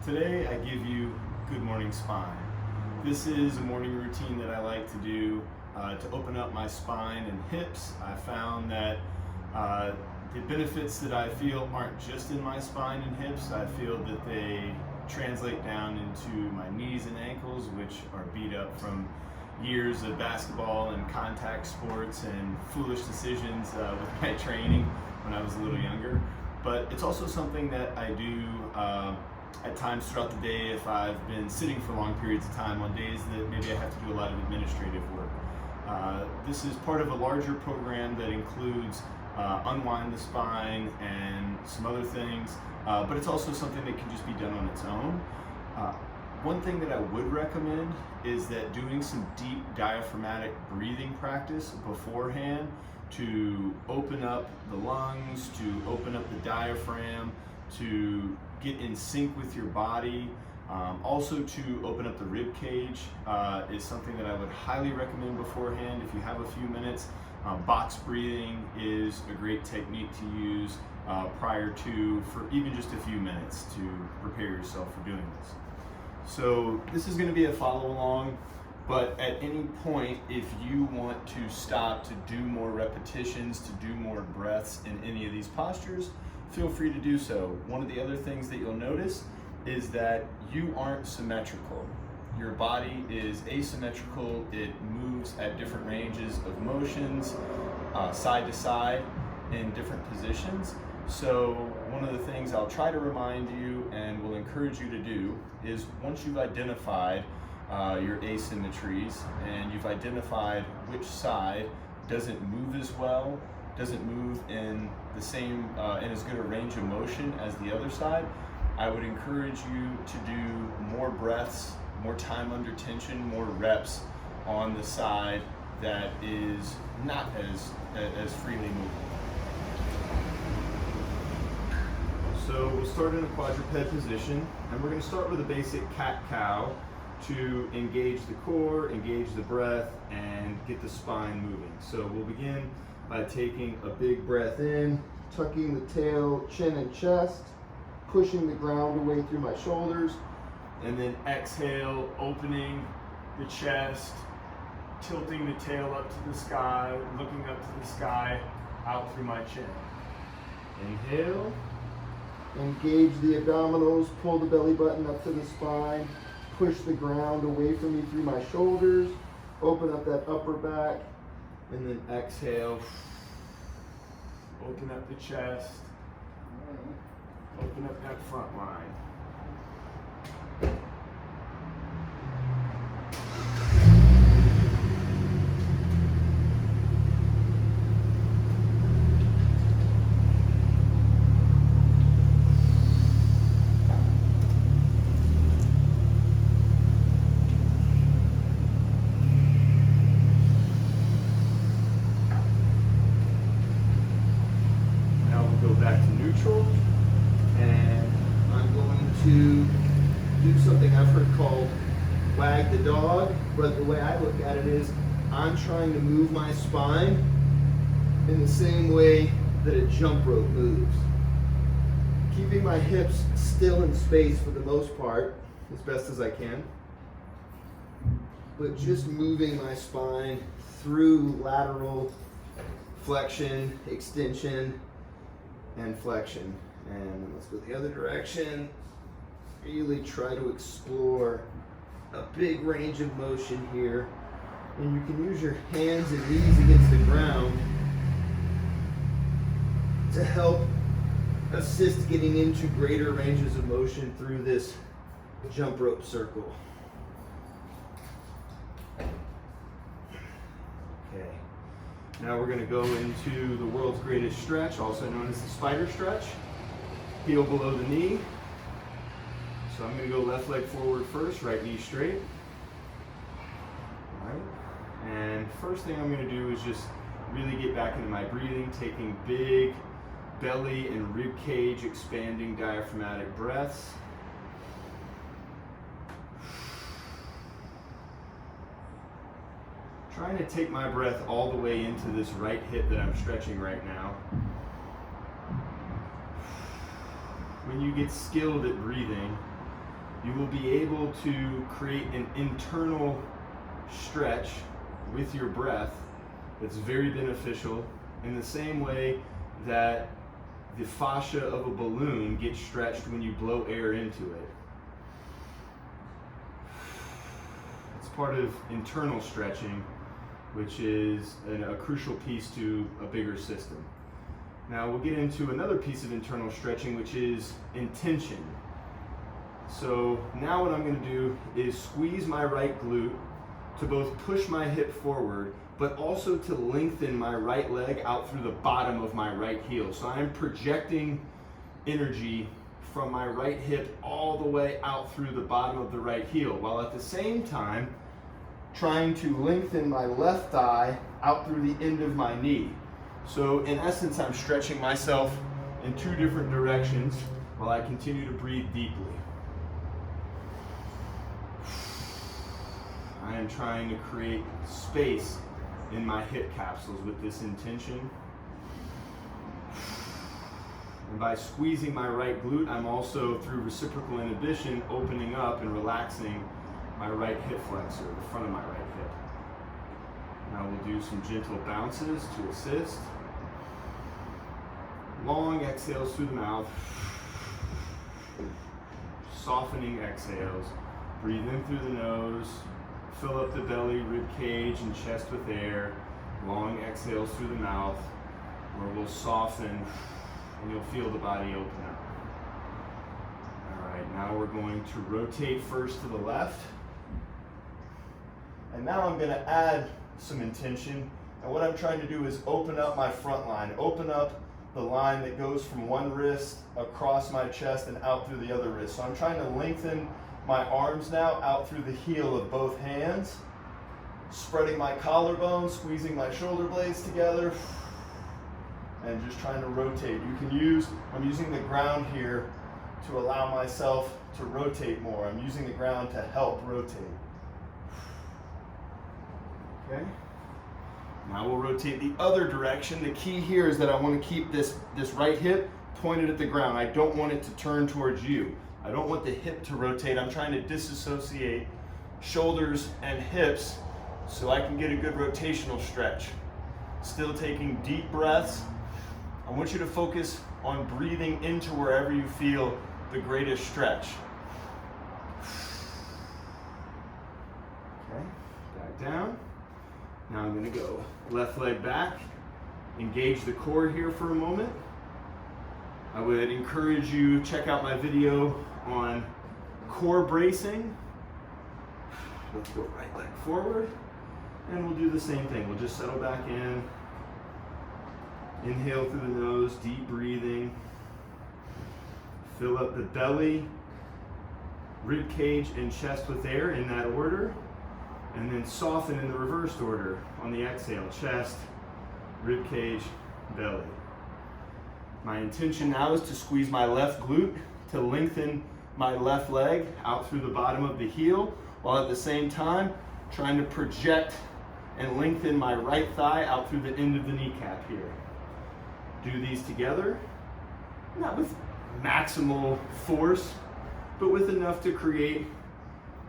Today I give you Good Morning Spine. This is a morning routine that I like to do to open up my spine and hips. I found that the benefits that I feel aren't just in my spine and hips. I feel that they translate down into my knees and ankles, which are beat up from years of basketball and contact sports and foolish decisions with my training when I was a little younger. But it's also something that I do at times throughout the day if I've been sitting for long periods of time on days that maybe I have to do a lot of administrative work. This is part of a larger program that includes Unwind the Spine and some other things, but it's also something that can just be done on its own. One thing that I would recommend is that doing some deep diaphragmatic breathing practice beforehand to open up the lungs, to open up the diaphragm, to get in sync with your body. Also to open up the rib cage is something that I would highly recommend beforehand if you have a few minutes. Box breathing is a great technique to use prior to, for even just a few minutes, to prepare yourself for doing this. So this is going to be a follow along, but at any point, if you want to stop to do more repetitions, to do more breaths in any of these postures, feel free to do so. One of the other things that you'll notice is that you aren't symmetrical. Your body is asymmetrical. It moves at different ranges of motions, side to side, in different positions. So one of the things I'll try to remind you and will encourage you to do is, once you've identified your asymmetries and you've identified which side doesn't move as well, doesn't move in the same in as good a range of motion as the other side, I would encourage you to do more breaths, more time under tension, more reps on the side that is not as freely moving. So we'll start in a quadruped position, and we're going to start with a basic cat-cow to engage the core, engage the breath, and get the spine moving. So we'll begin by taking a big breath in, tucking the tail, chin and chest, pushing the ground away through my shoulders, and then exhale, opening the chest, tilting the tail up to the sky, looking up to the sky, out through my chin. Inhale. Engage the abdominals, pull the belly button up to the spine, push the ground away from me through my shoulders, open up that upper back, and then exhale. Open up the chest. Open up that front line. Back to neutral, and I'm going to do something I've heard called wag the dog, but the way I look at it is I'm trying to move my spine in the same way that a jump rope moves. Keeping my hips still in space for the most part, as best as I can, but just moving my spine through lateral flexion, extension, and flexion. And let's go the other direction. Really try to explore a big range of motion here. And you can use your hands and knees against the ground to help assist getting into greater ranges of motion through this jump rope circle. Okay. Now we're going to go into the world's greatest stretch, also known as the spider stretch. Heel below the knee. So I'm going to go left leg forward first, right knee straight. All right. And first thing I'm going to do is just really get back into my breathing, taking big belly and rib cage expanding diaphragmatic breaths. Trying to take my breath all the way into this right hip that I'm stretching right now. When you get skilled at breathing, will be able to create an internal stretch with your breath that's very beneficial, in the same way that the fascia of a balloon gets stretched when you blow air into it. It's part of internal stretching, which is a crucial piece to a bigger system. Now we'll get into another piece of internal stretching, which is intention. So now what I'm going to do is squeeze my right glute to both push my hip forward, but also to lengthen my right leg out through the bottom of my right heel. So I'm projecting energy from my right hip all the way out through the bottom of the right heel, while at the same time trying to lengthen my left thigh out through the end of my knee. So in essence, I'm stretching myself in two different directions while I continue to breathe deeply. I am trying to create space in my hip capsules with this intention. And by squeezing my right glute, I'm also, through reciprocal inhibition, opening up and relaxing my right hip flexor, the front of my right hip. Now we'll do some gentle bounces to assist. Long exhales through the mouth. Softening exhales. Breathe in through the nose. Fill up the belly, rib cage, and chest with air. Long exhales through the mouth, where we'll soften and you'll feel the body open up. All right, now we're going to rotate first to the left. And now I'm going to add some intention. And what I'm trying to do is open up my front line, open up the line that goes from one wrist across my chest and out through the other wrist. So I'm trying to lengthen my arms now out through the heel of both hands, spreading my collarbone, squeezing my shoulder blades together, and just trying to rotate. I'm using the ground here to allow myself to rotate more. I'm using the ground to help rotate. Okay. Now we'll rotate the other direction. The key here is that I want to keep this right hip pointed at the ground. I don't want it to turn towards you. I don't want the hip to rotate. I'm trying to disassociate shoulders and hips so I can get a good rotational stretch. Still taking deep breaths. I want you to focus on breathing into wherever you feel the greatest stretch. Okay, back down. Now I'm going to go left leg back. Engage the core here for a moment. I would encourage you to check out my video on core bracing. Let's go right leg forward, and we'll do the same thing. We'll just settle back in. Inhale through the nose, deep breathing. Fill up the belly, rib cage, and chest with air in that order. And then soften in the reversed order on the exhale. Chest, rib cage, belly. My intention now is to squeeze my left glute to lengthen my left leg out through the bottom of the heel, while at the same time trying to project and lengthen my right thigh out through the end of the kneecap here. Do these together, not with maximal force, but with enough to create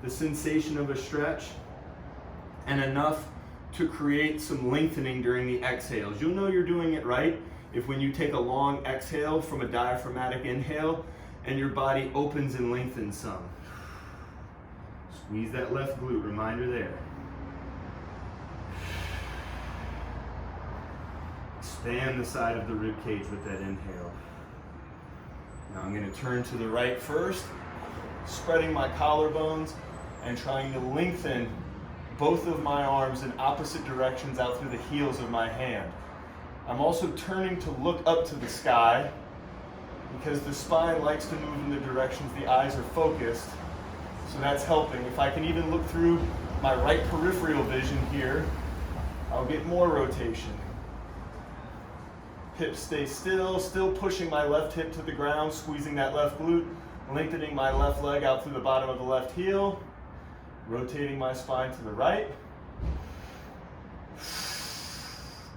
the sensation of a stretch and enough to create some lengthening during the exhales. You'll know you're doing it right if when you take a long exhale from a diaphragmatic inhale and your body opens and lengthens some. Squeeze that left glute, reminder there. Expand the side of the rib cage with that inhale. Now I'm going to turn to the right first, spreading my collarbones and trying to lengthen both of my arms in opposite directions out through the heels of my hand. I'm also turning to look up to the sky because the spine likes to move in the directions the eyes are focused, so that's helping. If I can even look through my right peripheral vision here, I'll get more rotation. Hips stay still pushing my left hip to the ground, squeezing that left glute, lengthening my left leg out through the bottom of the left heel, rotating my spine to the right.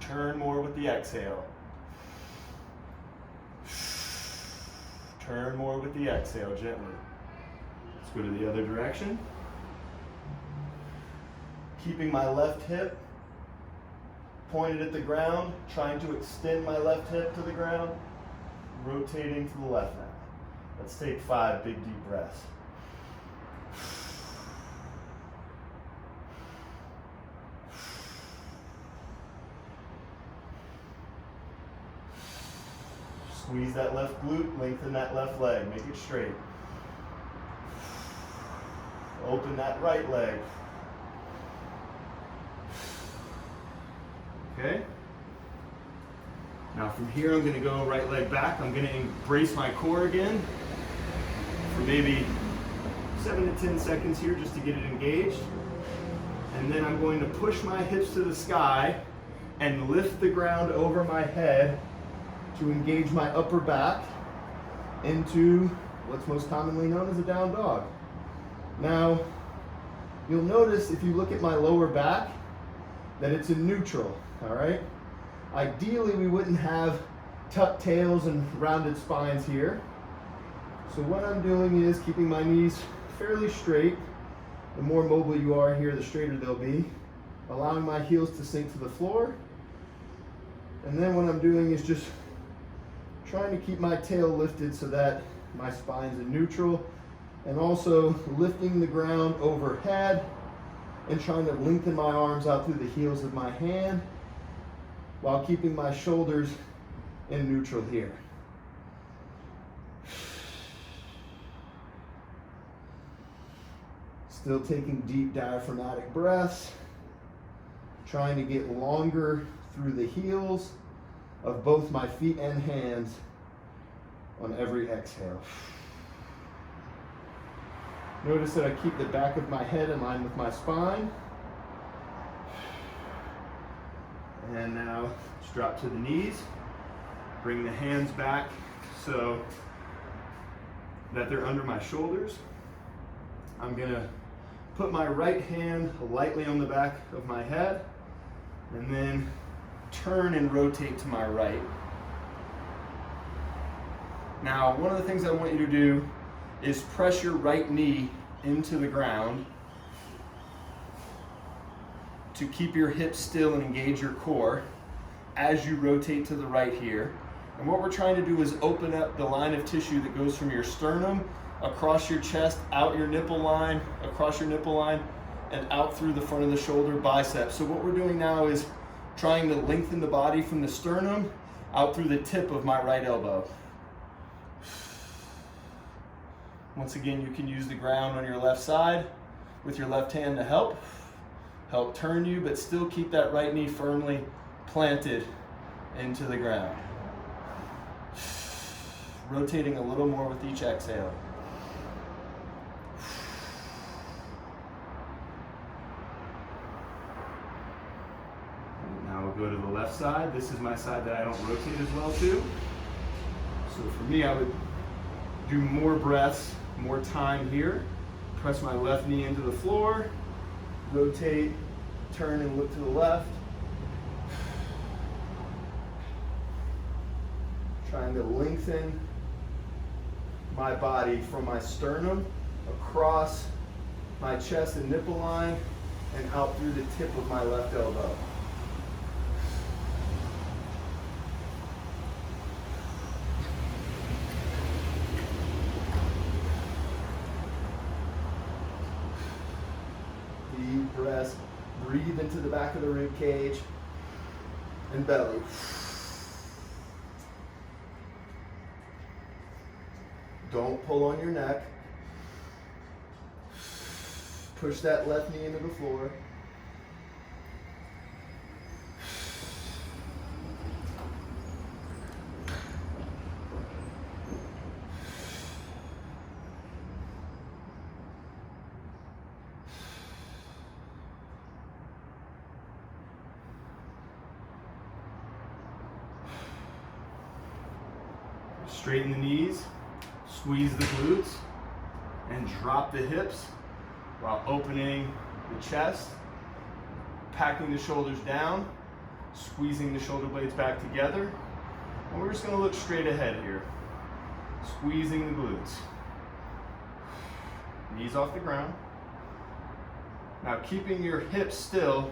Turn more with the exhale. Turn more with the exhale, gently. go to the other direction. Keeping my left hip pointed at the ground, trying to extend my left hip to the ground, rotating to the left now. Let's take 5 big deep breaths. Squeeze that left glute, lengthen that left leg, make it straight. Open that right leg. Okay? Now from here I'm going to go right leg back. I'm going to embrace my core again for maybe 7 to 10 seconds here just to get it engaged. And then I'm going to push my hips to the sky and lift the ground over my head to engage my upper back into what's most commonly known as a down dog. Now, you'll notice if you look at my lower back that it's in neutral, all right? Ideally, we wouldn't have tucked tails and rounded spines here. So what I'm doing is keeping my knees fairly straight. The more mobile you are here, the straighter they'll be. Allowing my heels to sink to the floor. And then what I'm doing is just trying to keep my tail lifted so that my spine's in neutral, and also lifting the ground overhead and trying to lengthen my arms out through the heels of my hand while keeping my shoulders in neutral here. Still taking deep diaphragmatic breaths, trying to get longer through the heels of both my feet and hands on every exhale. Notice that I keep the back of my head in line with my spine. And now let's drop to the knees. Bring the hands back so that they're under my shoulders. I'm gonna put my right hand lightly on the back of my head and then turn and rotate to my right. Now, one of the things I want you to do is press your right knee into the ground to keep your hips still and engage your core as you rotate to the right here. And what we're trying to do is open up the line of tissue that goes from your sternum across your chest, out your nipple line, across your nipple line, and out through the front of the shoulder biceps. So what we're doing now is trying to lengthen the body from the sternum out through the tip of my right elbow. Once again, you can use the ground on your left side with your left hand to help turn you, but still keep that right knee firmly planted into the ground. Rotating a little more with each exhale. Now we'll go to the left side. This is my side that I don't rotate as well to. So for me, I would do more breaths, more time here. Press my left knee into the floor, rotate, turn and look to the left. Trying to lengthen my body from my sternum across my chest and nipple line and out through the tip of my left elbow. Deep breaths. Breathe into the back of the rib cage and belly. Don't pull on your neck. Push that left knee into the floor. Straighten the knees. Squeeze the glutes and drop the hips while opening the chest, packing the shoulders down, squeezing the shoulder blades back together. And we're just going to look straight ahead here, squeezing the glutes. knees off the ground. Now keeping your hips still,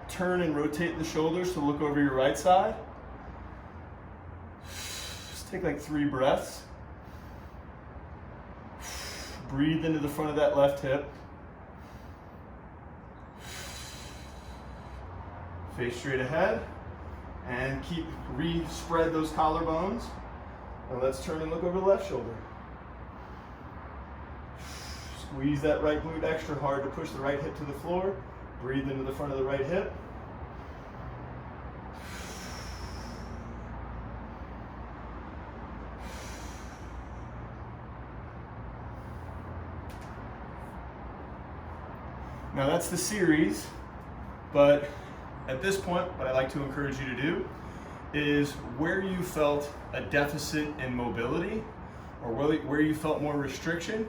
turn and rotate the shoulders to look over your right side. Just take like 3 breaths. Breathe into the front of that left hip. Face straight ahead and keep re-spread those collarbones. Now let's turn and look over the left shoulder. Squeeze that right glute extra hard to push the right hip to the floor. Breathe into the front of the right hip. Now that's the series, but at this point, what I'd like to encourage you to do is where you felt a deficit in mobility or where you felt more restriction,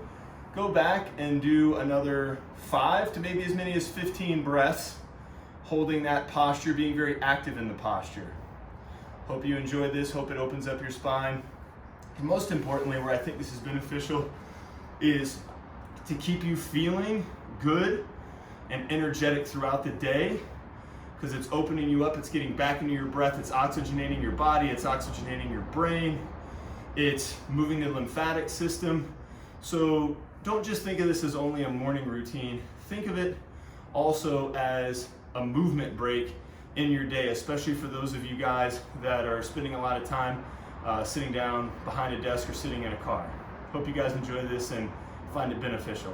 go back and do another 5 to maybe as many as 15 breaths, holding that posture, being very active in the posture. Hope you enjoyed this, hope it opens up your spine. And most importantly, where I think this is beneficial is to keep you feeling good and energetic throughout the day, because it's opening you up, it's getting back into your breath, it's oxygenating your body, it's oxygenating your brain, it's moving the lymphatic system. So don't just think of this as only a morning routine. Think of it also as a movement break in your day, especially for those of you guys that are spending a lot of time sitting down behind a desk or sitting in a car. Hope you guys enjoy this and find it beneficial.